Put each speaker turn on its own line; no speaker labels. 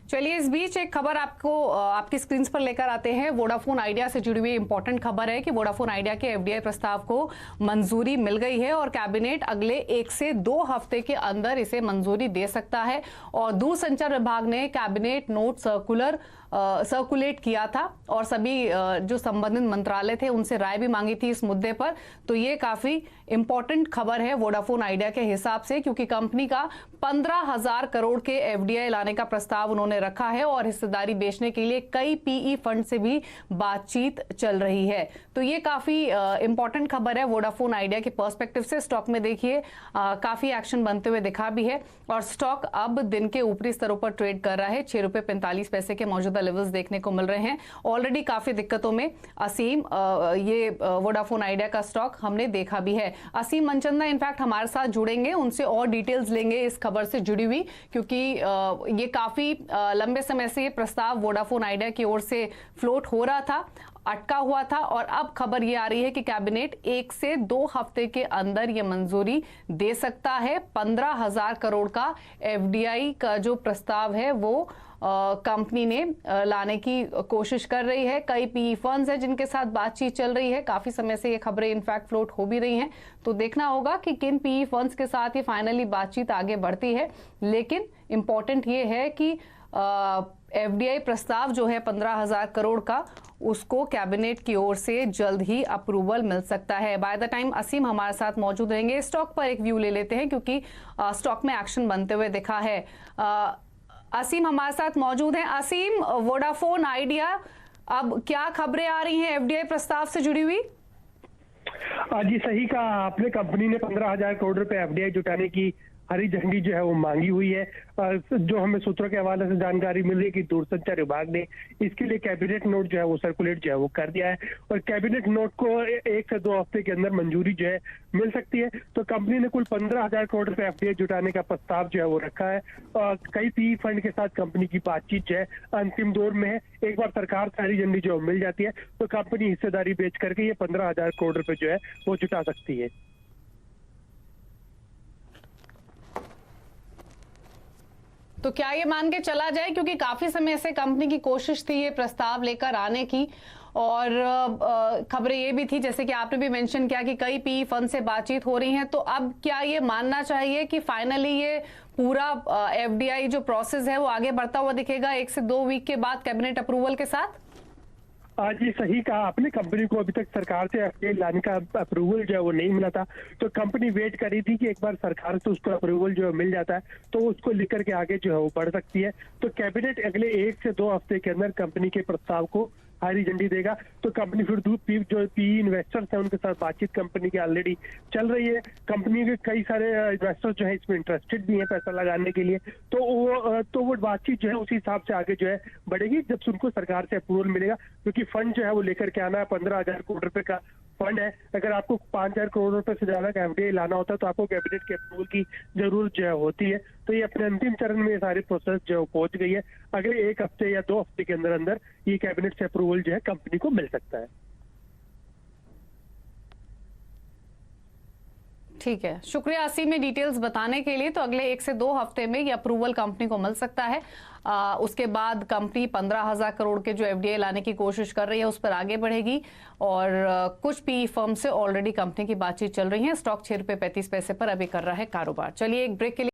चलिए इस बीच एक खबर आपको आपकी स्क्रीन पर लेकर आते हैं। वोडाफोन आइडिया से जुड़ी हुई इंपॉर्टेंट खबर है कि वोडाफोन आइडिया के एफडीआई प्रस्ताव को मंजूरी मिल गई है और कैबिनेट अगले 1 से 2 हफ्ते के अंदर इसे मंजूरी दे सकता है। और दूरसंचार विभाग ने कैबिनेट नोट सर्कुलेट किया था और सभी जो संबंधित मंत्रालय थे उनसे राय भी मांगी थी इस मुद्दे पर। तो ये काफी इंपॉर्टेंट खबर है वोडाफोन आइडिया के हिसाब से, क्योंकि कंपनी का 15,000 करोड़ के एफडीआई लाने का प्रस्ताव उन्होंने रखा है और हिस्सेदारी बेचने के लिए कई पीई फंड से भी बातचीत चल रही है। तो ये काफी इंपॉर्टेंट खबर है वोडाफोन आइडिया के पर्सपेक्टिव से। स्टॉक में देखिए काफी एक्शन बनते हुए दिखा भी है और स्टॉक अब दिन के ऊपरी स्तरों पर ट्रेड कर रहा है। 6.45 रुपए के मौजूदा लेवल्स देखने को मिल रहे हैं। ऑलरेडी काफी दिक्कतों में असीम ये वोडाफोन आइडिया का स्टॉक हमने देखा भी है। असीम मनचंदा इनफैक्ट हमारे साथ जुड़ेंगे, उनसे और डिटेल्स लेंगे इस खबर से जुड़ी हुई, क्योंकि ये काफी लंबे समय से ये प्रस्ताव वोडाफोन आइडिया की ओर से फ्लोट हो रहा था, अटका हुआ था और अब खबर ये आ रही है कि कैबिनेट 1 से 2 हफ्ते के अंदर ये मंजूरी दे सकता है। 15,000 करोड़ का एफडीआई का जो प्रस्ताव है वो कंपनी ने लाने की कोशिश कर रही है। कई पीई फंड्स हैं जिनके साथ बातचीत चल रही है। काफी समय से ये खबरें इनफैक्ट फ्लोट हो भी रही हैं, तो देखना होगा कि किन पीई फंड्स के साथ ये फाइनली बातचीत आगे बढ़ती है। लेकिन इंपॉर्टेंट ये है कि एफडीआई प्रस्ताव जो है 15,000 करोड़ का, उसको कैबिनेट की ओर से जल्द ही अप्रूवल मिल सकता है। बाय द टाइम असीम हमारे साथ मौजूद रहेंगे। स्टॉक पर एक व्यू ले लेते हैं क्योंकि स्टॉक में एक्शन बनते हुए दिखा है। असीम हमारे साथ मौजूद हैं। असीम, वोडाफोन आइडिया, अब क्या खबरें आ रही हैं एफडीआई प्रस्ताव से जुड़ी हुई?
जी सही कहा आपने, कंपनी ने 15,000 करोड़ रुपए एफडीआई जुटाने की हरी झंडी जो है वो मांगी हुई है। जो हमें सूत्रों के हवाले से जानकारी मिल रही है कि दूरसंचार विभाग ने इसके लिए कैबिनेट नोट जो है वो सर्कुलेट जो है वो कर दिया है और कैबिनेट नोट को 1 से 2 हफ्ते के अंदर मंजूरी जो है मिल सकती है। तो कंपनी ने कुल 15,000 करोड़ रुपए एफडीआई जुटाने का प्रस्ताव जो है वो रखा है और कई पीई फंड के साथ कंपनी की बातचीत जो है अंतिम दौर में है। एक बार सरकार से हरी झंडी जो मिल जाती है तो कंपनी हिस्सेदारी बेच करके ये 15,000 करोड़ रुपए जो है वो जुटा सकती है।
तो क्या ये मान के चला जाए, क्योंकि काफी समय से कंपनी की कोशिश थी ये प्रस्ताव लेकर आने की और खबरें ये भी थी जैसे कि आपने भी मेंशन किया कि कई पीई फंड से बातचीत हो रही है। तो अब क्या ये मानना चाहिए कि फाइनली ये पूरा एफडीआई जो प्रोसेस है वो आगे बढ़ता हुआ दिखेगा 1 से 2 वीक के बाद कैबिनेट अप्रूवल के साथ?
जी सही कहा आपने, कंपनी को अभी तक सरकार से एफडीआई लाने का अप्रूवल जो है वो नहीं मिला था। तो कंपनी वेट कर रही थी कि एक बार सरकार से उसको अप्रूवल जो है मिल जाता है तो उसको लेकर के आगे जो है वो बढ़ सकती है। तो कैबिनेट अगले 1 से 2 हफ्ते के अंदर कंपनी के प्रस्ताव को हरी झंडी देगा। तो कंपनी फिर जो पीई इन्वेस्टर्स हैं उनके साथ बातचीत कंपनी की ऑलरेडी चल रही है। कंपनी के कई सारे इन्वेस्टर्स जो है इसमें इंटरेस्टेड भी हैं पैसा लगाने के लिए। तो वो बातचीत जो है उसी हिसाब से आगे जो है बढ़ेगी जब उनको सरकार से अप्रूवल मिलेगा, क्योंकि फंड जो है वो लेकर के आना है। 15,000 करोड़ रुपए का फंड है। अगर आपको 5,000 करोड़ रुपए से ज्यादा का एफडीआई लाना होता है तो आपको कैबिनेट के अप्रूवल की जरूरत जो है होती है। तो ये अपने अंतिम चरण में ये सारी प्रोसेस जो है पहुंच गई है। अगले 1 हफ्ते या 2 हफ्ते के अंदर अंदर ये कैबिनेट से अप्रूवल जो है कंपनी को मिल सकता है।
ठीक है, शुक्रिया असीम में डिटेल्स बताने के लिए। तो अगले 1 से 2 हफ्ते में ये अप्रूवल कंपनी को मिल सकता है। उसके बाद कंपनी 15,000 करोड़ के जो एफडीआई लाने की कोशिश कर रही है उस पर आगे बढ़ेगी और कुछ पीई फर्म से ऑलरेडी कंपनी की बातचीत चल रही है। स्टॉक 6.35 रुपए पर अभी कर रहा है कारोबार। चलिए एक ब्रेक के लिए